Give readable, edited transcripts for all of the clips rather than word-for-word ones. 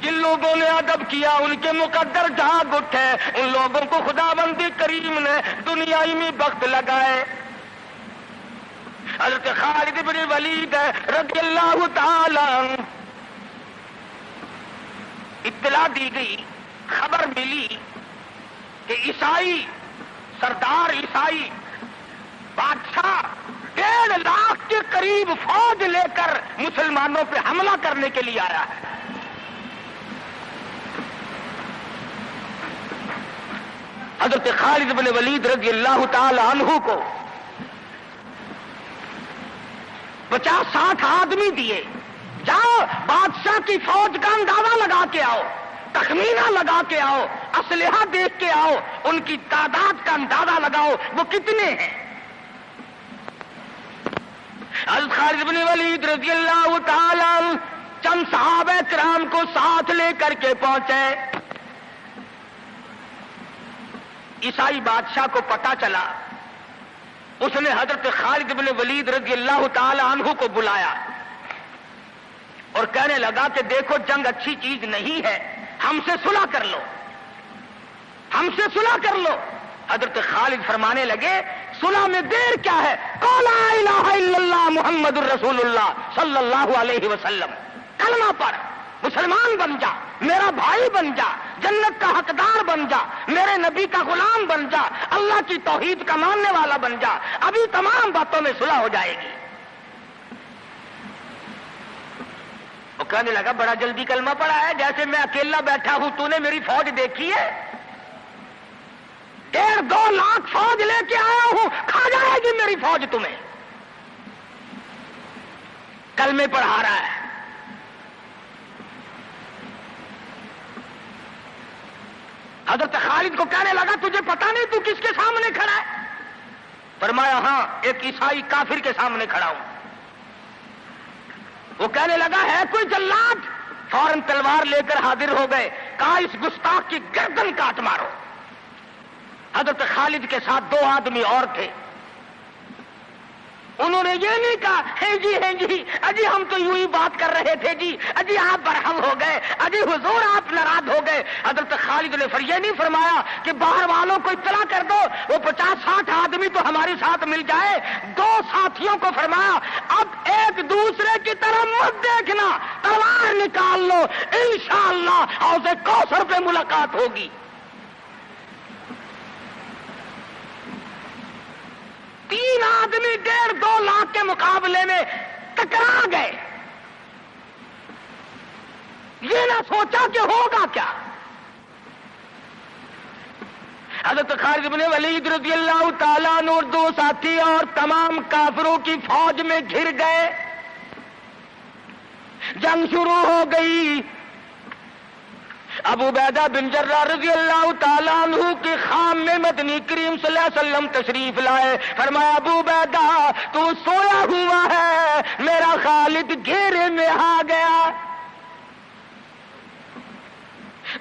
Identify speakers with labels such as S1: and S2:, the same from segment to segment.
S1: جن لوگوں نے ادب کیا ان کے مقدر جاگ اٹھے، ان لوگوں کو خداوندی کریم نے دنیائی میں بخت لگائے۔ حضرت خالد بن ولید رضی اللہ تعالی عنہ، اطلاع دی گئی، خبر ملی کہ عیسائی سردار عیسائی بادشاہ 1.5 لاکھ کے قریب فوج لے کر مسلمانوں پہ حملہ کرنے کے لیے آیا ہے۔ حضرت خالد بن ولید رضی اللہ تعالی عنہ کو 50-60 آدمی دیے، جاؤ بادشاہ کی فوج کا اندازہ لگا کے آؤ، تخمینہ لگا کے آؤ، اسلحہ دیکھ کے آؤ، ان کی تعداد کا اندازہ لگاؤ وہ کتنے ہیں۔ حضرت خالد بن ولید رضی اللہ تعالی عنہ چند صحابہ کرام کو ساتھ لے کر کے پہنچے۔ عیسائی بادشاہ کو پتا چلا، اس نے حضرت خالد بن ولید رضی اللہ تعالی عنہ کو بلایا اور کہنے لگا کہ دیکھو جنگ اچھی چیز نہیں ہے، ہم سے صلح کر لو، ہم سے صلح کر لو۔ حضرت خالد فرمانے لگے صلح میں دیر کیا ہے، قول لا الہ الا اللہ محمد الرسول اللہ صلی اللہ علیہ وسلم، کلمہ پڑھ، مسلمان بن جا، میرا بھائی بن جا، جنت کا حقدار بن جا، میرے نبی کا غلام بن جا، اللہ کی توحید کا ماننے والا بن جا، ابھی تمام باتوں میں صلح ہو جائے گی۔ وہ کہنے لگا بڑا جلدی کلمہ پڑھا ہے، جیسے میں اکیلا بیٹھا ہوں، تو نے میری فوج دیکھی ہے؟ 1.5-2 لاکھ فوج لے کے آیا ہوں، کھا جائے گی میری فوج تمہیں۔ کلمے پڑھا رہا ہے۔ حضرت خالد کو کہنے لگا تجھے پتا نہیں تو کس کے سامنے کھڑا ہے؟ فرمایا ہاں ایک عیسائی کافر کے سامنے کھڑا ہوں۔ وہ کہنے لگا ہے کوئی جلاد؟ فوراً تلوار لے کر حاضر ہو گئے، کہا اس گستاخ کی گردن کاٹ مارو۔ حضرت خالد کے ساتھ 2 آدمی اور تھے، انہوں نے یہ نہیں کہا ہے جی اجی ہم تو یوں ہی بات کر رہے تھے جی، اجی آپ برہم ہو گئے، اجی حضور آپ ناراض ہو گئے۔ حضرت خالد نے یہ نہیں فرمایا کہ باہر والوں کو اطلاع کر دو، وہ 50-60 آدمی تو ہمارے ساتھ مل جائے۔ 2 ساتھیوں کو فرمایا اب ایک دوسرے کی طرف مت دیکھنا، تلوار نکال لو، انشاءاللہ حوض کوثر پہ ملاقات ہوگی۔ 3 آدمی 1.5-2 لاکھ کے مقابلے میں ٹکرا گئے، یہ نہ سوچا کہ ہوگا کیا۔ حضرت خالد بن ولید رضی اللہ تعالیٰ عنہ اور 2 ساتھی اور تمام کافروں کی فوج میں گھر گئے، جنگ شروع ہو گئی۔ ابو عبیدہ بن جراح رضی اللہ تعالیٰ عنہ کے خام میں مدنی کریم صلی اللہ علیہ وسلم تشریف لائے، فرمایا ابو عبیدہ تو سویا ہوا ہے، میرا خالد گھیرے میں آ گیا۔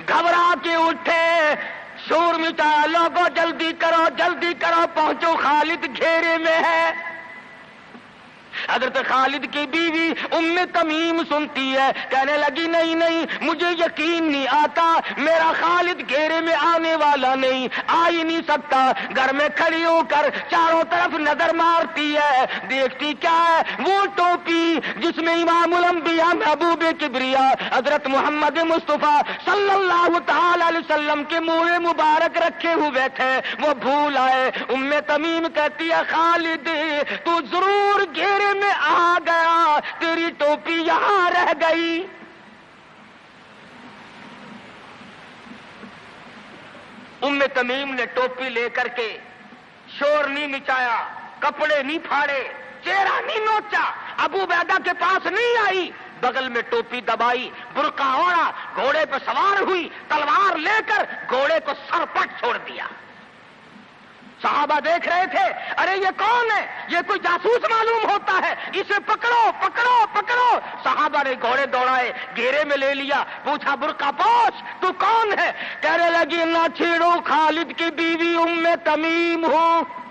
S1: گھبرا کے اٹھے، شور مچایا، لوگوں جلدی کرو پہنچو، خالد گھیرے میں ہے۔ حضرت خالد کی بیوی ام تمیم سنتی ہے، کہنے لگی نہیں مجھے یقین نہیں آتا، میرا خالد گھیرے میں آنے والا نہیں، آ ہی نہیں سکتا۔ گھر میں کھڑی ہو کر چاروں طرف نظر مارتی ہے، دیکھتی کیا ہے؟ وہ ٹوپی جس میں امام الانبیاء محبوب کبریا حضرت محمد مصطفیٰ صلی اللہ تعالی علیہ وسلم کے منہ مبارک رکھے ہوئے تھے، وہ بھول آئے۔ ام تمیم کہتی ہے خالد تو ضرور گھیرے میں آ گیا، تیری ٹوپی یہاں رہ گئی۔ ام تمیم نے ٹوپی لے کر کے شور نہیں مچایا، کپڑے نہیں پھاڑے، چہرہ نہیں نوچا، ابو عبیدہ کے پاس نہیں آئی، بغل میں ٹوپی دبائی، برقع اوڑھا، گھوڑے پہ سوار ہوئی، تلوار لے کر گھوڑے کو سر پٹ چھوڑ دیا۔ صحابہ دیکھ رہے تھے، ارے یہ کون ہے؟ یہ کوئی جاسوس معلوم ہوتا ہے، اسے پکڑو۔ صحابہ نے گھوڑے دوڑائے، گھیرے میں لے لیا، پوچھا برقع پوش تو کون ہے؟ کہنے لگی نہ چھیڑو، خالد کی بیوی ام تمیم ہوں۔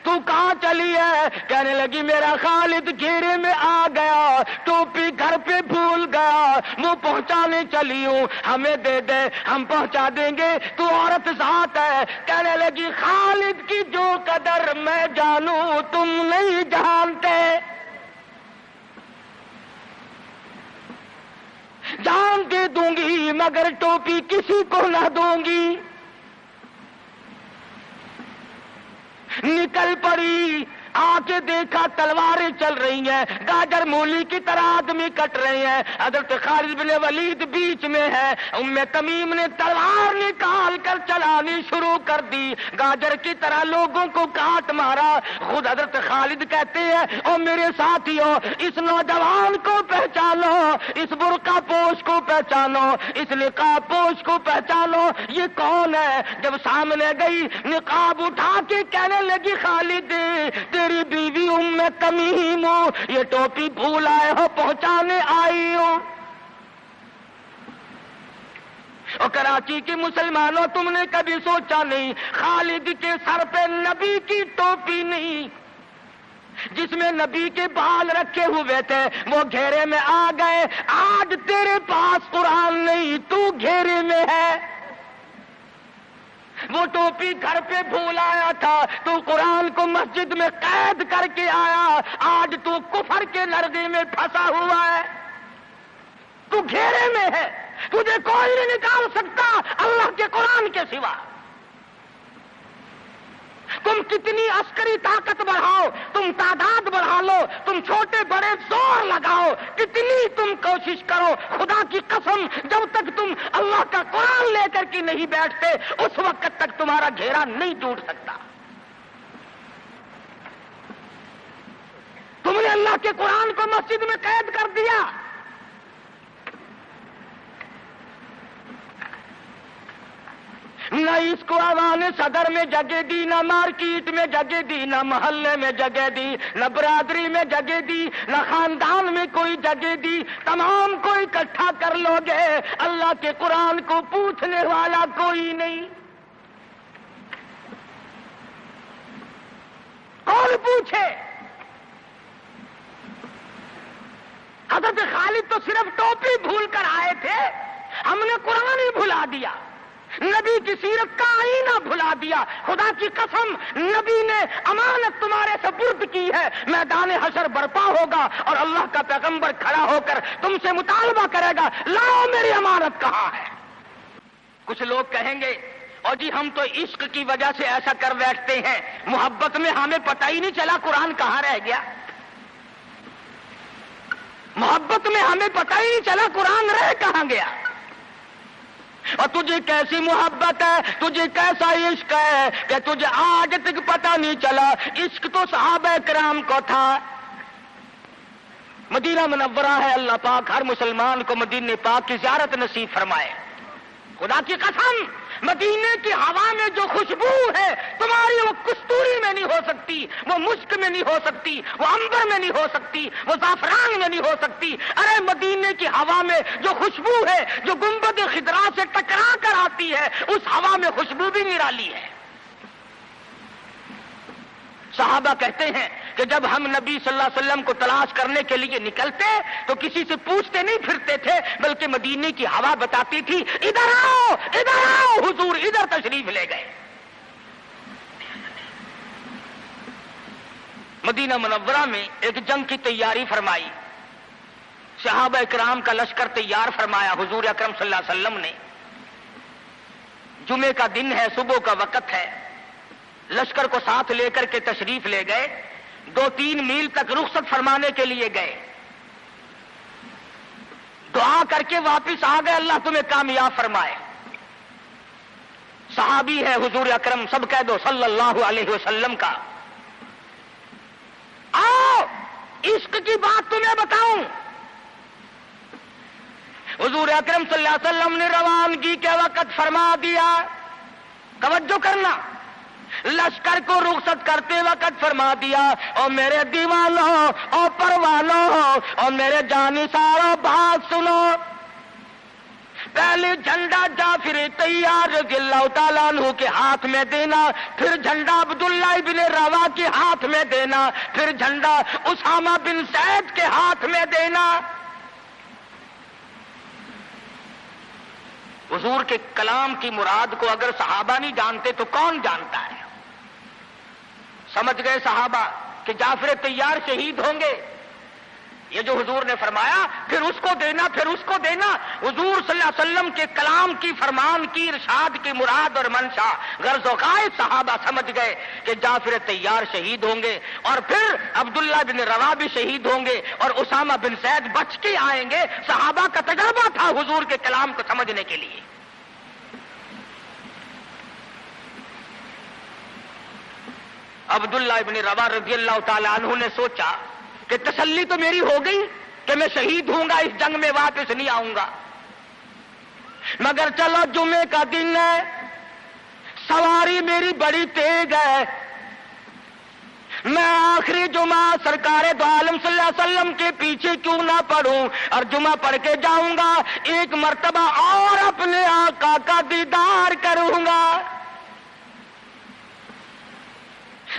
S1: تو کہاں چلی ہے؟ کہنے لگی میرا خالد گھیرے میں آ گیا، ٹوپی گھر پہ بھول گیا، وہ پہنچانے چلی ہوں، ہمیں دے دے ہم پہنچا دیں گے، تو عورت ذات ہے۔ کہنے لگی خالد کی جو قدر میں جانوں تم نہیں جانتے، جان دے دوں گی مگر ٹوپی کسی کو نہ دوں گی۔ نکل پڑی، آ کے دیکھا تلواریں چل رہی ہیں، گاجر مولی کی طرح آدمی کٹ رہے ہیں، حضرت خالد بن ولید بیچ میں ہے۔ ام تمیم نے تلوار نکال کر چلانی شروع کر دی، گاجر کی طرح لوگوں کو کاٹ مارا۔ خود حضرت خالد کہتے ہیں او میرے ساتھیوں، اس نوجوان کو پہچانو، اس برقع پوش کو پہچانو، اس نقاب پوش کو پہچانو، یہ کون ہے؟ جب سامنے گئی نقاب اٹھا کے کہنے لگی خالد تیری بیوی ام تمیم ہو، یہ ٹوپی بھول آئے ہو، پہنچانے آئی ہو۔ اور کراچی کے مسلمانوں تم نے کبھی سوچا نہیں خالد کے سر پہ نبی کی ٹوپی نہیں، جس میں نبی کے بال رکھے ہوئے تھے وہ گھیرے میں آ گئے۔ آج تیرے پاس قرآن نہیں، تو گھیرے میں ہے۔ وہ ٹوپی گھر پہ بھول آیا تھا، تو قرآن کو مسجد میں قید کر کے آیا، آج تو کفر کے لرزے میں پھنسا ہوا ہے، تو گھیرے میں ہے، تجھے کوئی نہیں نکال سکتا اللہ کے قرآن کے سوا۔ تم کتنی عسکری طاقت بڑھاؤ، تم تعداد بڑھا لو، تم چھوٹے بڑے زور لگاؤ، کتنی تم کوشش کرو، خدا کی قسم جب تک تم اللہ کا قرآن لے کر کے نہیں بیٹھتے اس وقت تک تمہارا گھیرا نہیں ٹوٹ سکتا۔ تم نے اللہ کے قرآن کو مسجد میں قید کر دیا، نہ اس کو ایوان صدر میں جگہ دی، نہ مارکیٹ میں جگہ دی، نہ محلے میں جگہ دی، نہ برادری میں جگہ دی، نہ خاندان میں کوئی جگہ دی۔ تمام کو اکٹھا کر لو گے، اللہ کے قرآن کو پوچھنے والا کوئی نہیں۔ کون پوچھے؟ حضرت خالد تو صرف ٹوپی بھول کر آئے تھے، ہم نے قرآن ہی بھلا دیا، نبی کی سیرت کا آئینہ بھلا دیا۔ خدا کی قسم نبی نے امانت تمہارے سپرد کی ہے، میدان حشر برپا ہوگا اور اللہ کا پیغمبر کھڑا ہو کر تم سے مطالبہ کرے گا لاؤ میری امانت کہاں ہے۔ کچھ لوگ کہیں گے اور جی ہم تو عشق کی وجہ سے ایسا کر بیٹھتے ہیں، محبت میں ہمیں پتہ ہی نہیں چلا قرآن کہاں رہ گیا، محبت میں ہمیں پتہ ہی نہیں چلا قرآن رہ کہاں گیا۔ اور تجھے کیسی محبت ہے، تجھے کیسا عشق ہے کہ تجھے آج تک پتہ نہیں چلا۔ عشق تو صحابہ کرام کو تھا۔ مدینہ منورہ ہے، اللہ پاک ہر مسلمان کو مدینہ پاک کی زیارت نصیب فرمائے۔ خدا کی قسم مدینے کی ہوا میں جو خوشبو ہے تمہاری وہ کستوری میں نہیں ہو سکتی، وہ مشک میں نہیں ہو سکتی، وہ عنبر میں نہیں ہو سکتی، وہ زعفران میں نہیں ہو سکتی۔ ارے مدینے کی ہوا میں جو خوشبو ہے جو گنبد خضرا سے ٹکرا کر آتی ہے اس ہوا میں خوشبو بھی نرالی ہے۔ صحابہ کہتے ہیں کہ جب ہم نبی صلی اللہ علیہ وسلم کو تلاش کرنے کے لیے نکلتے تو کسی سے پوچھتے نہیں پھرتے تھے، بلکہ مدینے کی ہوا بتاتی تھی ادھر آؤ حضور، ادھر تشریف لے گئے۔ مدینہ منورہ میں ایک جنگ کی تیاری فرمائی، صحابہ کرام کا لشکر تیار فرمایا حضور اکرم صلی اللہ علیہ وسلم نے۔ جمعے کا دن ہے، صبح کا وقت ہے، لشکر کو ساتھ لے کر کے تشریف لے گئے، 2-3 میل تک رخصت فرمانے کے لیے گئے، دعا کر کے واپس آ گئے، اللہ تمہیں کامیاب فرمائے۔ صحابی ہے حضور اکرم، سب کہہ دو صلی اللہ علیہ وسلم کا۔ آؤ عشق کی بات تمہیں بتاؤں، حضور اکرم صلی اللہ علیہ وسلم نے روانگی کے وقت فرما دیا، توجہ کرنا، لشکر کو رخصت کرتے وقت فرما دیا، اور میرے دیوانوں اور پروانوں اور میرے جانثاروں بات سنو، پہلے جھنڈا جعفر طیار رضی اللہ تعالیٰ عنہ کے ہاتھ میں دینا، پھر جھنڈا عبداللہ ابن روا کے ہاتھ میں دینا، پھر جھنڈا اسامہ بن زید کے ہاتھ میں دینا۔ حضور کے کلام کی مراد کو اگر صحابہ نہیں جانتے تو کون جانتا ہے؟ سمجھ گئے صحابہ کہ جعفر طیار شہید ہوں گے. یہ جو حضور نے فرمایا پھر اس کو دینا، پھر اس کو دینا. حضور صلی اللہ علیہ وسلم کے کلام کی، فرمان کی، ارشاد کی مراد اور منشا غرض و غائب صحابہ سمجھ گئے کہ جعفر طیار شہید ہوں گے، اور پھر عبداللہ بن رواح بھی شہید ہوں گے، اور اسامہ بن زید بچ کے آئیں گے. صحابہ کا تجربہ تھا حضور کے کلام کو سمجھنے کے لیے. عبداللہ بن رواح رضی اللہ تعالی عنہ نے سوچا کہ تسلی تو میری ہو گئی کہ میں شہید ہوں گا، اس جنگ میں واپس نہیں آؤں گا، مگر چلو جمعے کا دن ہے، سواری میری بڑی تیز ہے، میں آخری جمعہ سرکار دو عالم صلی اللہ علیہ وسلم کے پیچھے کیوں نہ پڑھوں اور جمعہ پڑھ کے جاؤں گا، ایک مرتبہ اور اپنے آقا کا دیدار کروں گا.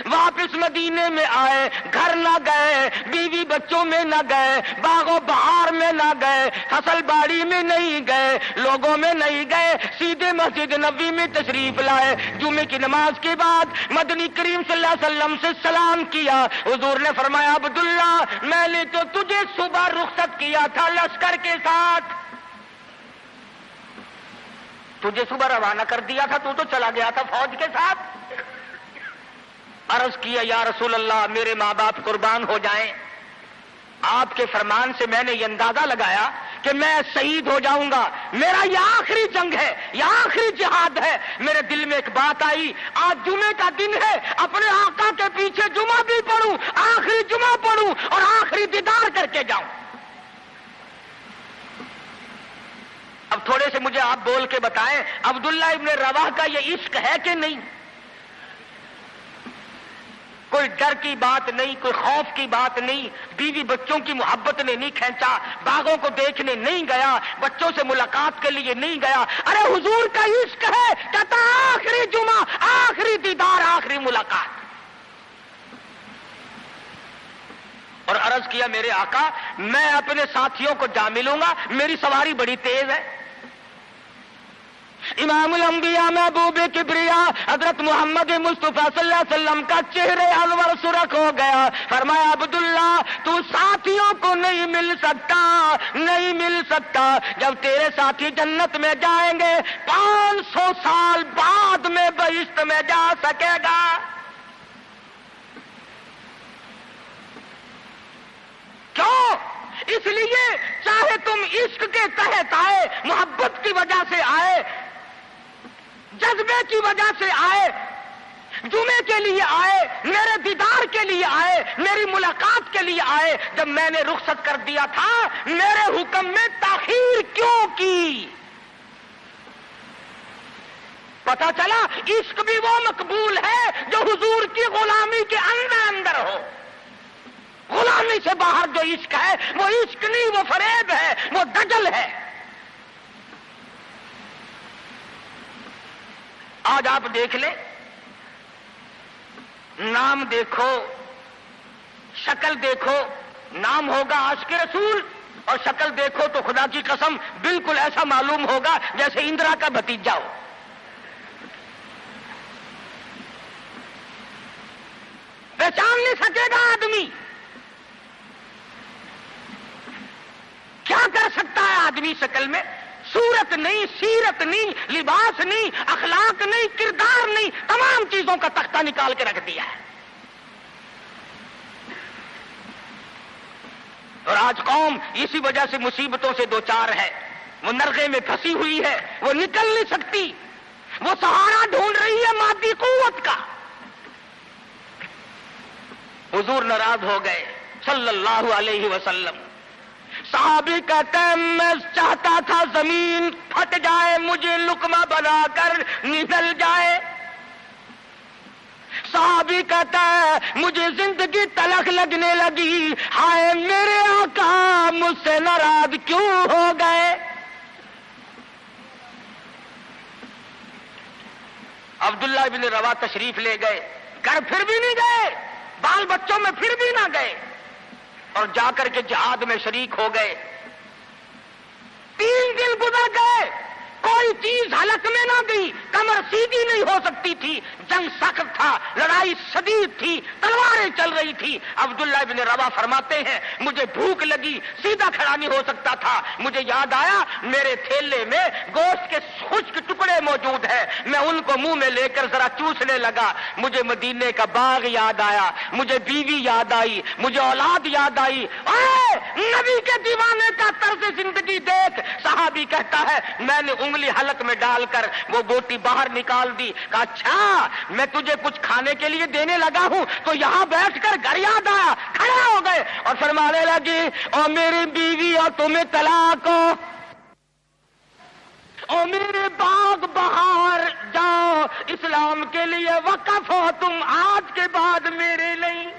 S1: واپس مدینے میں آئے، گھر نہ گئے، بیوی بچوں میں نہ گئے، باغ و بہار میں نہ گئے، فصل باڑی میں نہیں گئے، لوگوں میں نہیں گئے، سیدھے مسجد نبوی میں تشریف لائے. جمعے کی نماز کے بعد مدنی کریم صلی اللہ علیہ وسلم سے سلام کیا. حضور نے فرمایا عبداللہ میں نے تو تجھے صبح رخصت کیا تھا لشکر کے ساتھ، تجھے صبح روانہ کر دیا تھا، تو چلا گیا تھا فوج کے ساتھ. عرض کیا یا رسول اللہ میرے ماں باپ قربان ہو جائیں، آپ کے فرمان سے میں نے یہ اندازہ لگایا کہ میں شہید ہو جاؤں گا، میرا یہ آخری جنگ ہے، یہ آخری جہاد ہے. میرے دل میں ایک بات آئی، آج جمعے کا دن ہے، اپنے آقا کے پیچھے جمعہ بھی پڑھوں، آخری جمعہ پڑھوں اور آخری دیدار کر کے جاؤں. اب تھوڑے سے مجھے آپ بول کے بتائیں عبداللہ ابن رواح کا یہ عشق ہے کہ نہیں؟ کوئی ڈر کی بات نہیں، کوئی خوف کی بات نہیں، بیوی بچوں کی محبت نے نہیں کھینچا، باغوں کو دیکھنے نہیں گیا، بچوں سے ملاقات کے لیے نہیں گیا. ارے حضور کا عشق ہے، کہتا آخری جمعہ، آخری دیدار، آخری ملاقات. اور عرض کیا میرے آقا میں اپنے ساتھیوں کو جا ملوں گا، میری سواری بڑی تیز ہے. امام الانبیاء محبوب کبریا حضرت محمد مصطفیٰ صلی اللہ علیہ وسلم کا چہرے انور سرخ ہو گیا. فرمایا عبداللہ تو ساتھیوں کو نہیں مل سکتا، نہیں مل سکتا. جب تیرے ساتھی جنت میں جائیں گے 500 سال بعد میں بہشت میں جا سکے گا. کیوں؟ اس لیے چاہے تم عشق کے تحت آئے، محبت کی وجہ سے آئے، جذبے کی وجہ سے آئے، جمعے کے لیے آئے، میرے دیدار کے لیے آئے، میری ملاقات کے لیے آئے، جب میں نے رخصت کر دیا تھا میرے حکم میں تاخیر کیوں کی؟ پتا چلا عشق بھی وہ مقبول ہے جو حضور کی غلامی کے اندر ہو. غلامی سے باہر جو عشق ہے وہ عشق نہیں، وہ فریب ہے، وہ دجل ہے. آج آپ دیکھ لیں، نام دیکھو، شکل دیکھو، نام ہوگا عاشق رسول اور شکل دیکھو تو خدا کی قسم بالکل ایسا معلوم ہوگا جیسے اندرا کا بھتیجا ہو. پہچان نہیں سکے گا آدمی. کیا کر سکتا ہے آدمی شکل میں؟ صورت نہیں، سیرت نہیں، لباس نہیں، اخلاق نہیں، کردار نہیں، تمام چیزوں کا تختہ نکال کے رکھ دیا ہے. اور آج قوم اسی وجہ سے مصیبتوں سے دوچار ہے، وہ نرغے میں پھنسی ہوئی ہے، وہ نکل نہیں سکتی، وہ سہارا ڈھونڈ رہی ہے مادی قوت کا. حضور ناراض ہو گئے صلی اللہ علیہ وسلم. صحابی کہتے ہیں میں چاہتا تھا زمین پھٹ جائے، مجھے لقمہ بنا کر نگل جائے. صحابی کہتا ہے مجھے زندگی تلخ لگنے لگی، ہائے میرے آقا مجھ سے ناراض کیوں ہو گئے. عبداللہ بن رواح تشریف لے گئے، گھر پھر بھی نہیں گئے، بال بچوں میں پھر بھی نہ گئے، اور جا کر کے جہاد میں شریک ہو گئے. 3 دن گزر گئے، کوئی نرک میں نہ گئی، کمر سیدھی نہیں ہو سکتی تھی، جنگ سخت تھا، لڑائی شدید تھی، تلواریں چل رہی تھی۔ عبداللہ ابن روا فرماتے ہیں مجھے بھوک لگی، سیدھا کھڑا نہیں ہو سکتا تھا، مجھے یاد آیا میرے تھیلے میں گوشت کے خشک ٹکڑے موجود ہیں، میں ان کو منہ میں لے کر ذرا چوسنے لگا، مجھے مدینے کا باغ یاد آیا، مجھے بیوی یاد آئی، مجھے اولاد یاد آئی۔ اے نبی کے دیوانے کا طرز زندگی دیکھ۔ صحابی کہتا ہے میں نے انگلی حلق میں ڈال کر وہ بوٹی باہر نکال دی، کہا اچھا میں تجھے کچھ کھانے کے لیے دینے لگا ہوں تو یہاں بیٹھ کر گھر یاد آیا، کھڑے ہو گئے اور فرمانے لگی اور میری بیوی اور تمہیں طلاق ہو، او میرے باغ بہار جاؤ، اسلام کے لیے وقف ہو تم آج کے بعد میرے لیے۔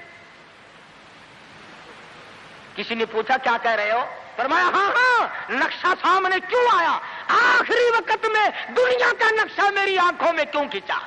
S1: کسی نے پوچھا کیا کہہ رہے ہو؟ فرمایا ہاں ہاں، نقشہ سامنے کیوں آیا؟ آخری وقت میں دنیا کا نقشہ میری آنکھوں میں کیوں کھینچا؟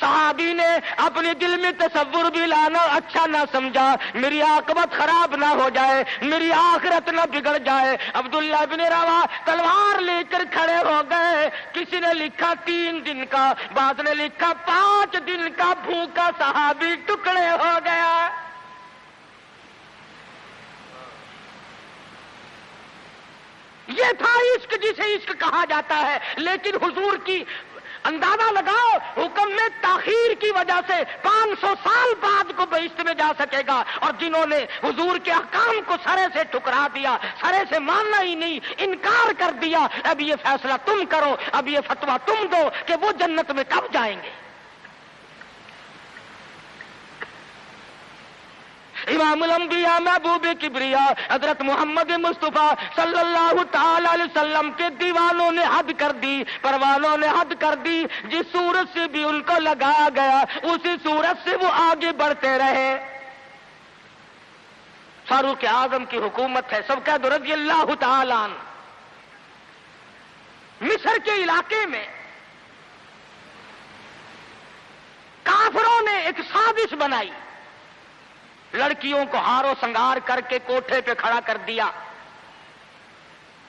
S1: صحابی نے اپنے دل میں تصور بھی لانا اچھا نہ سمجھا، میری عاقبت خراب نہ ہو جائے، میری آخرت نہ بگڑ جائے۔ عبداللہ بن روا تلوار لے کر کھڑے ہو گئے، کسی نے لکھا 3 دن کا، بعض نے لکھا 5 دن کا بھوکا صحابی ٹکڑے ہو گیا۔ یہ تھا عشق جسے عشق کہا جاتا ہے، لیکن حضور کی اندازہ لگاؤ حکم میں تاخیر کی وجہ سے 500 سال بعد کو بہشت میں جا سکے گا، اور جنہوں نے حضور کے احکام کو سرے سے ٹھکرا دیا، سرے سے ماننا ہی نہیں، انکار کر دیا، اب یہ فیصلہ تم کرو، اب یہ فتویٰ تم دو کہ وہ جنت میں کب جائیں گے۔ امام الانبیاء محبوب کبریا حضرت محمد مصطفیٰ صلی اللہ تعالی علیہ وسلم کے دیوانوں نے حد کر دی، پروانوں نے حد کر دی، جس صورت سے بھی ان کو لگایا گیا اسی صورت سے وہ آگے بڑھتے رہے۔ فاروق اعظم کی حکومت ہے، سب کہہ دو رضی اللہ تعالی عنہ۔ مصر کے علاقے میں کافروں نے ایک سازش بنائی، لڑکیوں کو ہار و سنگار کر کے کوٹھے پہ کھڑا کر دیا۔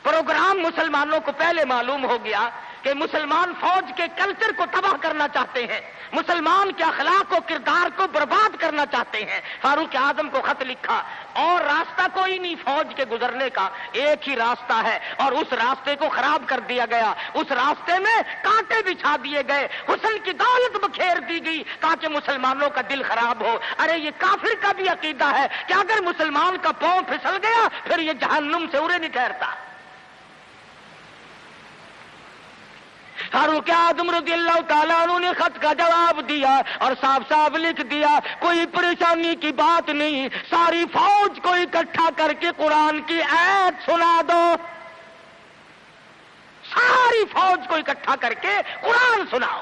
S1: پروگرام مسلمانوں کو پہلے معلوم ہو گیا کہ مسلمان فوج کے کلچر کو تباہ کرنا چاہتے ہیں، مسلمان کے اخلاق و کردار کو برباد کرنا چاہتے ہیں۔ فاروق اعظم کو خط لکھا، اور راستہ کوئی نہیں فوج کے گزرنے کا، ایک ہی راستہ ہے، اور اس راستے کو خراب کر دیا گیا، اس راستے میں کانٹے بچھا دیے گئے، حسن کی دولت بکھیر دی گئی تاکہ مسلمانوں کا دل خراب ہو۔ ارے یہ کافر کا بھی عقیدہ ہے کہ اگر مسلمان کا پاؤں پھسل گیا پھر یہ جہنم سے اڑے نہیں ٹھہرتا۔ فاروق اعظم رضی اللہ تعالیٰ عنہ نے خط کا جواب دیا اور صاف صاف لکھ دیا کوئی پریشانی کی بات نہیں، ساری فوج کو اکٹھا کر کے قرآن کی آیت سنا دو، ساری فوج کو اکٹھا کر کے قرآن سناؤ۔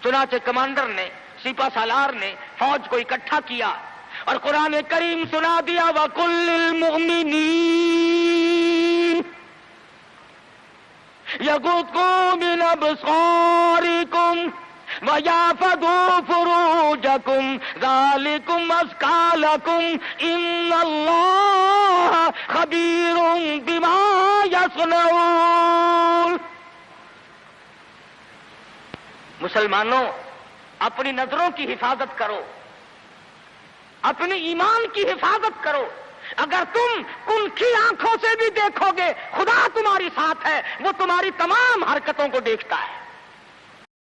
S1: چنانچہ کمانڈر نے، سپہ سالار نے فوج کو اکٹھا کیا اور قرآن کریم سنا دیا، وَقُلْ لِلْمُؤْمِنِينَ يَغُضُّوا مِنْ أَبْصَارِكُمْ وَيَحْفَظُوا فُرُوجَكُمْ ذَلِكُمْ أَزْكَىٰ لَكُمْ إِنَّ اللَّهَ خَبِيرٌ بِمَا يَصْنَعُونَ۔ مسلمانوں، اپنی نظروں کی حفاظت کرو، اپنے ایمان کی حفاظت کرو۔ اگر تم کنکھی آنکھوں سے بھی دیکھو گے خدا تمہاری ساتھ ہے، وہ تمہاری تمام حرکتوں کو دیکھتا ہے۔